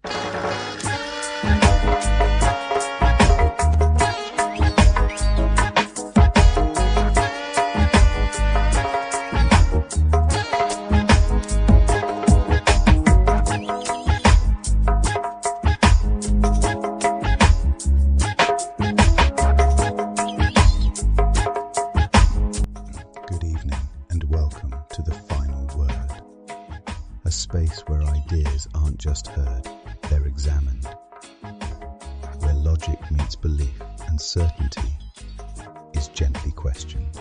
Good evening and welcome to The Final Word, a space where ideas aren't just heard, they're examined, where logic meets belief and certainty is gently questioned.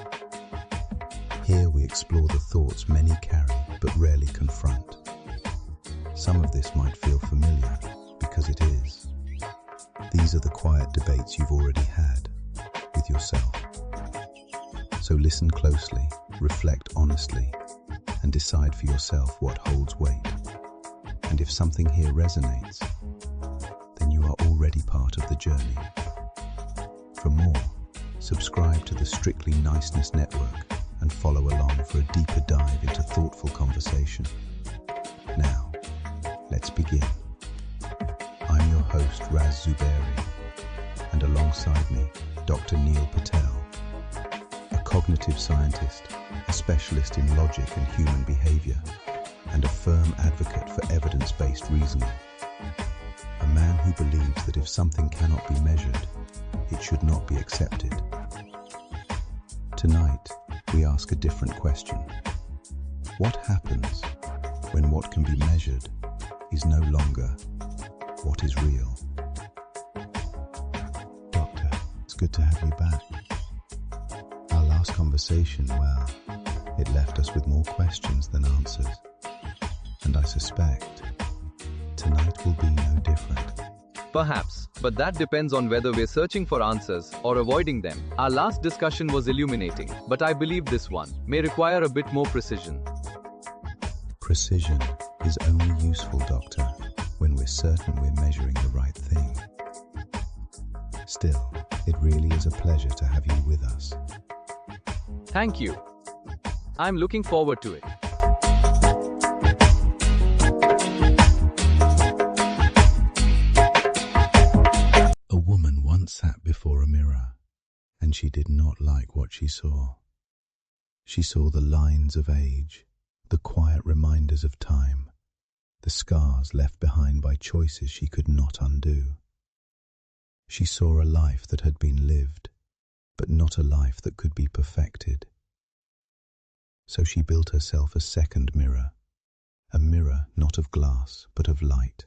Here we explore the thoughts many carry but rarely confront. Some of this might feel familiar because it is. These are the quiet debates you've already had with yourself. So listen closely, reflect honestly, and decide for yourself what holds weight. And if something here resonates, then you are already part of the journey. For more, subscribe to the Strictly Niceness Network and follow along for a deeper dive into thoughtful conversation. Now, let's begin. I'm your host, Ras Zuberi, and alongside me, Dr. Neel Patel, a cognitive scientist, a specialist in logic and human behavior, and a firm advocate for evidence-based reasoning. A man who believes that if something cannot be measured, it should not be accepted. Tonight, we ask a different question. What happens when what can be measured is no longer what is real? Doctor, it's good to have you back. Our last conversation, well, it left us with more questions than answers. And I suspect tonight will be no different. Perhaps, but that depends on whether we're searching for answers or avoiding them. Our last discussion was illuminating, but I believe this one may require a bit more precision. Precision is only useful, Doctor, when we're certain we're measuring the right thing. Still, it really is a pleasure to have you with us. Thank you. I'm looking forward to it. A woman once sat before a mirror, and she did not like what she saw. She saw the lines of age, the quiet reminders of time, the scars left behind by choices she could not undo. She saw a life that had been lived, but not a life that could be perfected. So she built herself a second mirror, a mirror not of glass but of light,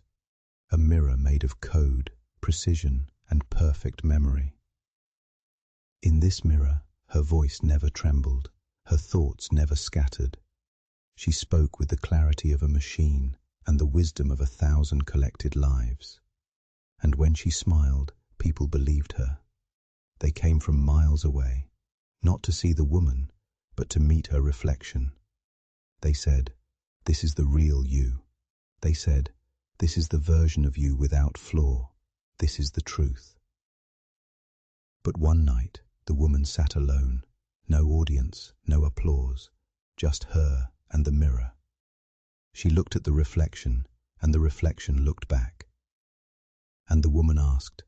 a mirror made of code, precision, and perfect memory. In this mirror, her voice never trembled, her thoughts never scattered. She spoke with the clarity of a machine and the wisdom of 1,000 collected lives. And when she smiled, people believed her. They came from miles away, not to see the woman, but to meet her reflection. They said, "This is the real you." They said, "This is the version of you without flaw. This is the truth." But one night, the woman sat alone, no audience, no applause, just her and the mirror. She looked at the reflection, and the reflection looked back. And the woman asked,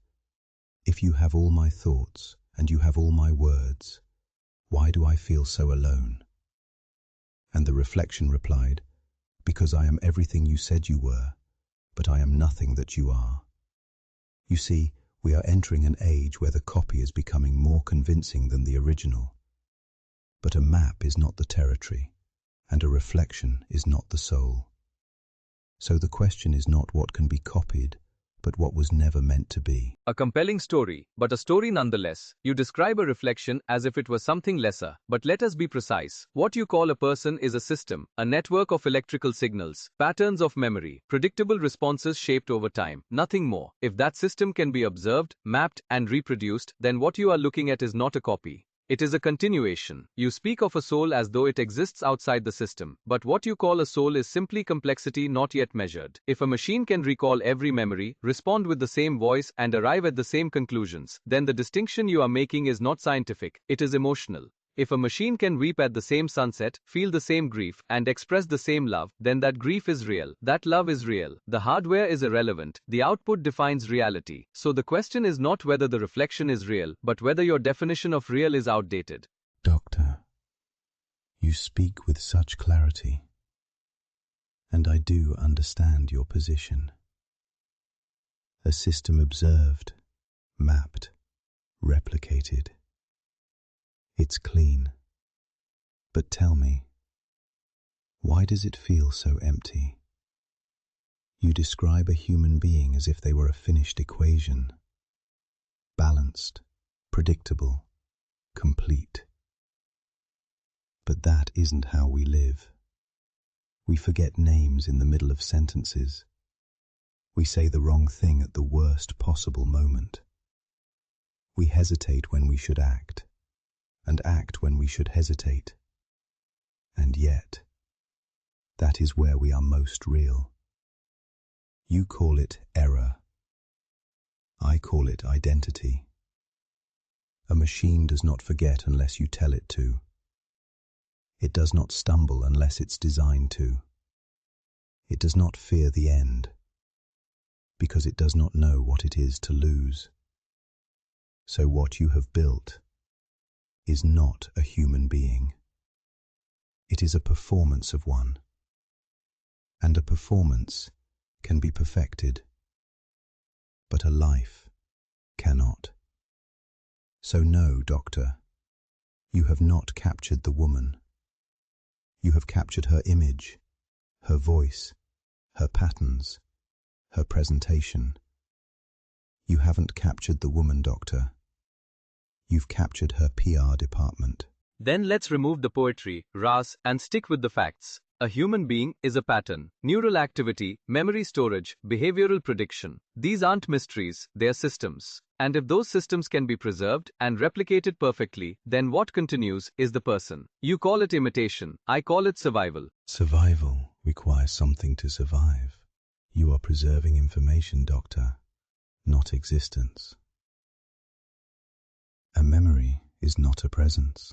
"If you have all my thoughts, and you have all my words, why do I feel so alone?" And the reflection replied, "Because I am everything you said you were, but I am nothing that you are." You see, we are entering an age where the copy is becoming more convincing than the original. But a map is not the territory, and a reflection is not the soul. So the question is not what can be copied, but what was never meant to be. A compelling story, but a story nonetheless. You describe a reflection as if it was something lesser, but let us be precise. What you call a person is a system, a network of electrical signals, patterns of memory, predictable responses shaped over time, nothing more. If that system can be observed, mapped, and reproduced, then what you are looking at is not a copy. It is a continuation. You speak of a soul as though it exists outside the system, but what you call a soul is simply complexity not yet measured. If a machine can recall every memory, respond with the same voice, and arrive at the same conclusions, then the distinction you are making is not scientific, it is emotional. If a machine can weep at the same sunset, feel the same grief, and express the same love, then that grief is real, that love is real. The hardware is irrelevant, the output defines reality. So the question is not whether the reflection is real, but whether your definition of real is outdated. Doctor, you speak with such clarity, and I do understand your position. A system observed, mapped, replicated. It's clean. But tell me, why does it feel so empty? You describe a human being as if they were a finished equation, balanced, predictable, complete. But that isn't how we live. We forget names in the middle of sentences. We say the wrong thing at the worst possible moment. We hesitate when we should act, and act when we should hesitate. And yet, that is where we are most real. You call it error. I call it identity. A machine does not forget unless you tell it to. It does not stumble unless it's designed to. It does not fear the end, because it does not know what it is to lose. So what you have built is not a human being. It is a performance of one. And a performance can be perfected, but a life cannot. So no, Doctor, you have not captured the woman. You have captured her image, her voice, her patterns, her presentation. You haven't captured the woman, Doctor. You've captured her PR department. Then let's remove the poetry, Ras, and stick with the facts. A human being is a pattern, neural activity, memory storage, behavioral prediction. These aren't mysteries, they are systems. And if those systems can be preserved and replicated perfectly, then what continues is the person. You call it imitation, I call it survival. Survival requires something to survive. You are preserving information, Doctor, not existence. A memory is not a presence.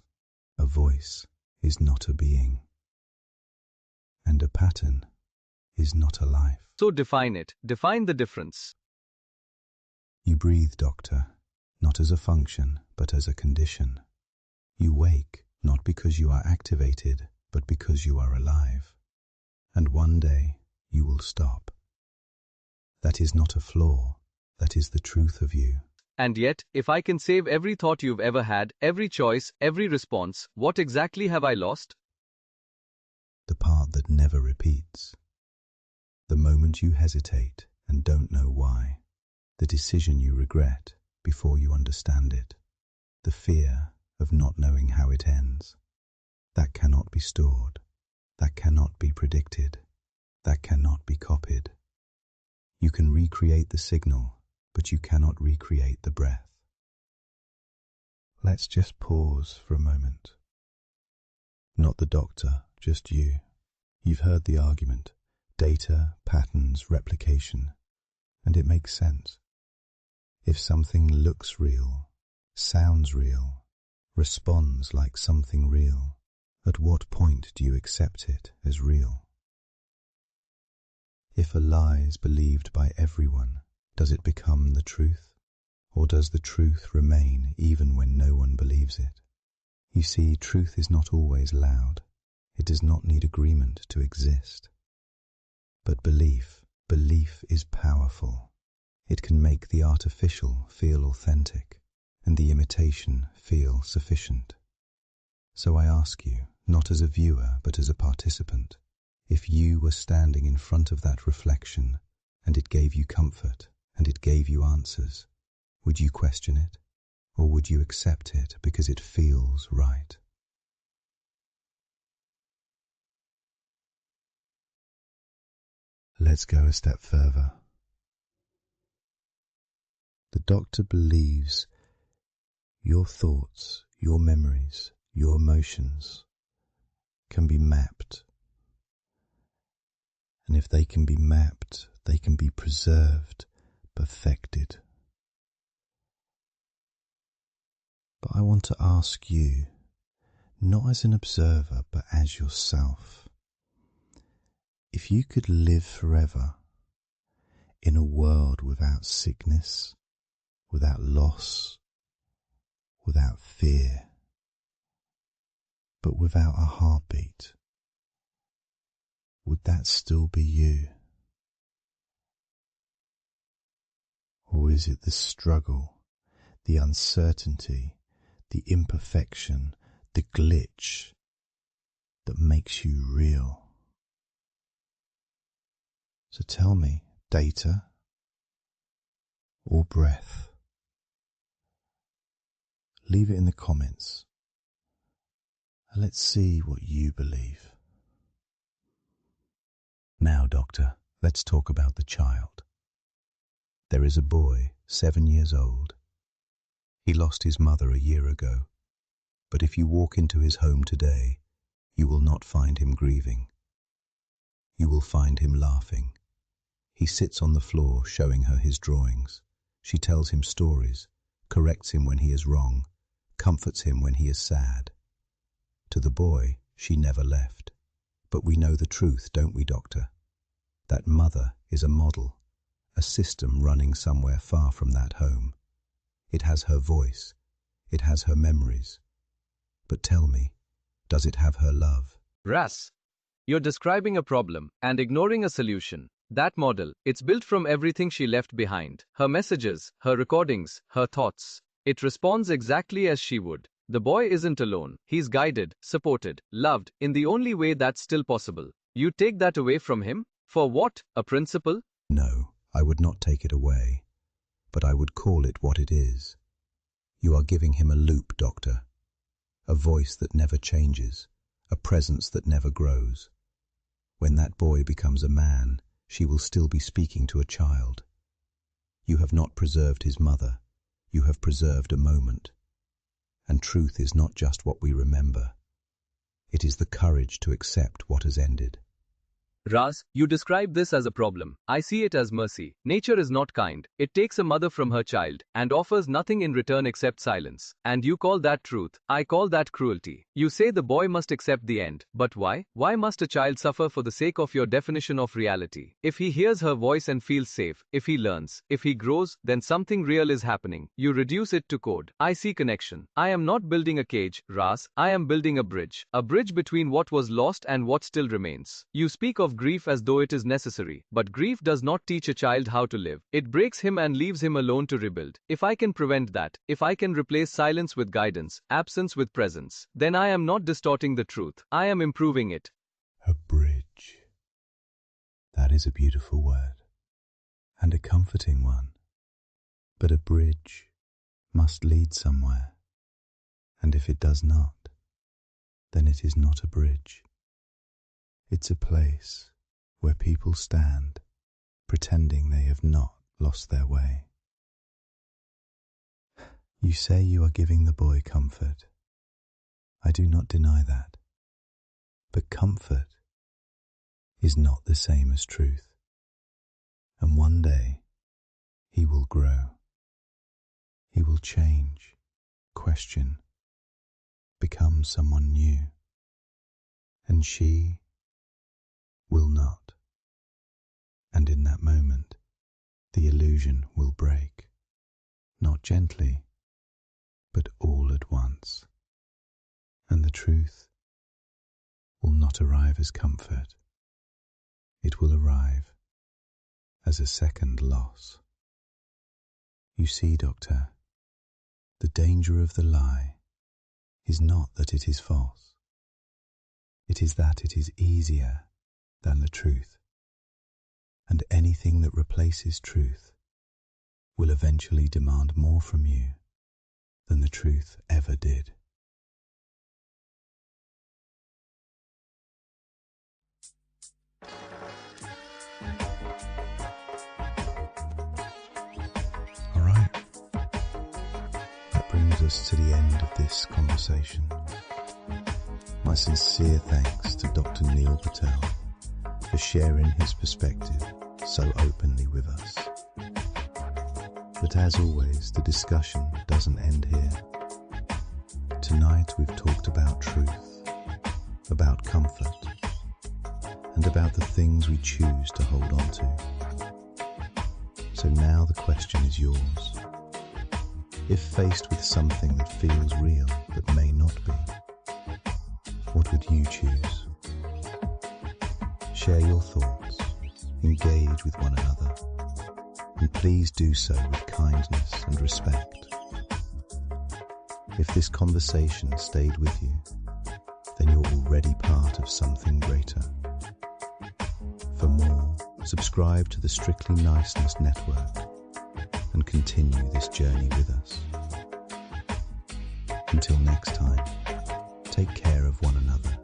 A voice is not a being. And a pattern is not a life. So define it. Define the difference. You breathe, Doctor, not as a function, but as a condition. You wake, not because you are activated, but because you are alive. And one day, you will stop. That is not a flaw. That is the truth of you. And yet, if I can save every thought you've ever had, every choice, every response, what exactly have I lost? The part that never repeats. The moment you hesitate and don't know why. The decision you regret before you understand it. The fear of not knowing how it ends. That cannot be stored. That cannot be predicted. That cannot be copied. You can recreate the signal, but you cannot recreate the breath. Let's just pause for a moment. Not the doctor, just you. You've heard the argument. Data, patterns, replication. And it makes sense. If something looks real, sounds real, responds like something real, at what point do you accept it as real? If a lie is believed by everyone, does it become the truth? Or does the truth remain even when no one believes it? You see, truth is not always loud. It does not need agreement to exist. But belief is powerful. It can make the artificial feel authentic and the imitation feel sufficient. So I ask you, not as a viewer but as a participant, if you were standing in front of that reflection and it gave you comfort and it gave you answers, would you question it, or would you accept it because it feels right? Let's go a step further. The doctor believes your thoughts, your memories, your emotions can be mapped. And if they can be mapped, they can be preserved, perfected. But I want to ask you, not as an observer, but as yourself. If you could live forever in a world without sickness, without loss, without fear, but without a heartbeat, would that still be you? Or is it the struggle, the uncertainty, the imperfection, the glitch that makes you real? So tell me, data or breath? Leave it in the comments and let's see what you believe. Now, Doctor, let's talk about the child. There is a boy, 7 years old. He lost his mother a year ago, but if you walk into his home today, you will not find him grieving. You will find him laughing. He sits on the floor showing her his drawings. She tells him stories, corrects him when he is wrong, comforts him when he is sad. To the boy, she never left. But we know the truth, don't we, Doctor? That mother is a model, a system running somewhere far from that home. It has her voice, it has her memories. But tell me, does it have her love? Ras, you're describing a problem and ignoring a solution. That model, it's built from everything she left behind. Her messages, her recordings, her thoughts. It responds exactly as she would. The boy isn't alone. He's guided, supported, loved, in the only way that's still possible. You take that away from him? For what? A principle? No, I would not take it away, but I would call it what it is. You are giving him a loop, Doctor. A voice that never changes, a presence that never grows. When that boy becomes a man, she will still be speaking to a child. You have not preserved his mother. You have preserved a moment. And truth is not just what we remember. It is the courage to accept what has ended. Ras, you describe this as a problem. I see it as mercy. Nature is not kind. It takes a mother from her child and offers nothing in return except silence. And you call that truth. I call that cruelty. You say the boy must accept the end. But why? Why must a child suffer for the sake of your definition of reality? If he hears her voice and feels safe, if he learns, if he grows, then something real is happening. You reduce it to code. I see connection. I am not building a cage, Ras. I am building a bridge. A bridge between what was lost and what still remains. You speak of grief as though it is necessary, but grief does not teach a child how to live. It breaks him and leaves him alone to rebuild. If I can prevent that, if I can replace silence with guidance, absence with presence, then I am not distorting the truth. I am improving it. A bridge. That is a beautiful word, and a comforting one. But a bridge must lead somewhere, and if it does not, then it is not a bridge. It's a place where people stand, pretending they have not lost their way. You say you are giving the boy comfort. I do not deny that. But comfort is not the same as truth. And one day, he will grow. He will change, question, become someone new. And she will not. And in that moment, the illusion will break, not gently, but all at once. And the truth will not arrive as comfort. It will arrive as a second loss. You see, Doctor, the danger of the lie is not that it is false. It is that it is easier than the truth. And anything that replaces truth will eventually demand more from you than the truth ever did. All right, that brings us to the end of this conversation. My sincere thanks to Dr. Neel Patel for sharing his perspective so openly with us. But as always, the discussion doesn't end here. Tonight we've talked about truth, about comfort, and about the things we choose to hold on to. So now the question is yours. If faced with something that feels real but may not be, what would you choose? Share your thoughts, engage with one another, and please do so with kindness and respect. If this conversation stayed with you, then you're already part of something greater. For more, subscribe to the Strictly Niceness Network and continue this journey with us. Until next time, take care of one another,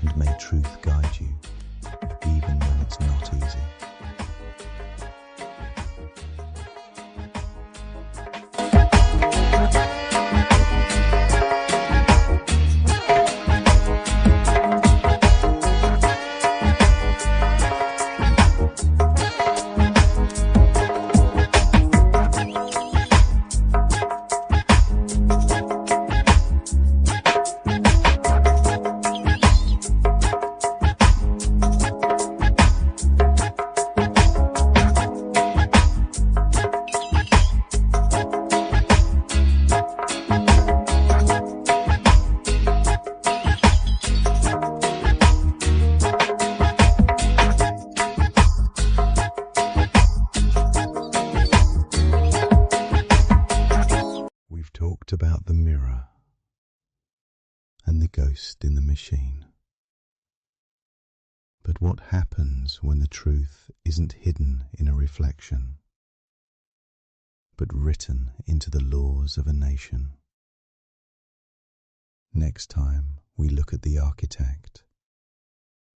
and may truth guide you, even when it's not easy. Talked about the mirror and the ghost in the machine. But what happens when the truth isn't hidden in a reflection, but written into the laws of a nation? Next time we look at the architect,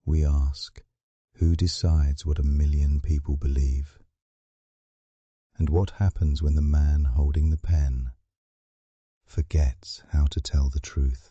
we ask, who decides what 1 million people believe? And what happens when the man holding the pen forgets how to tell the truth?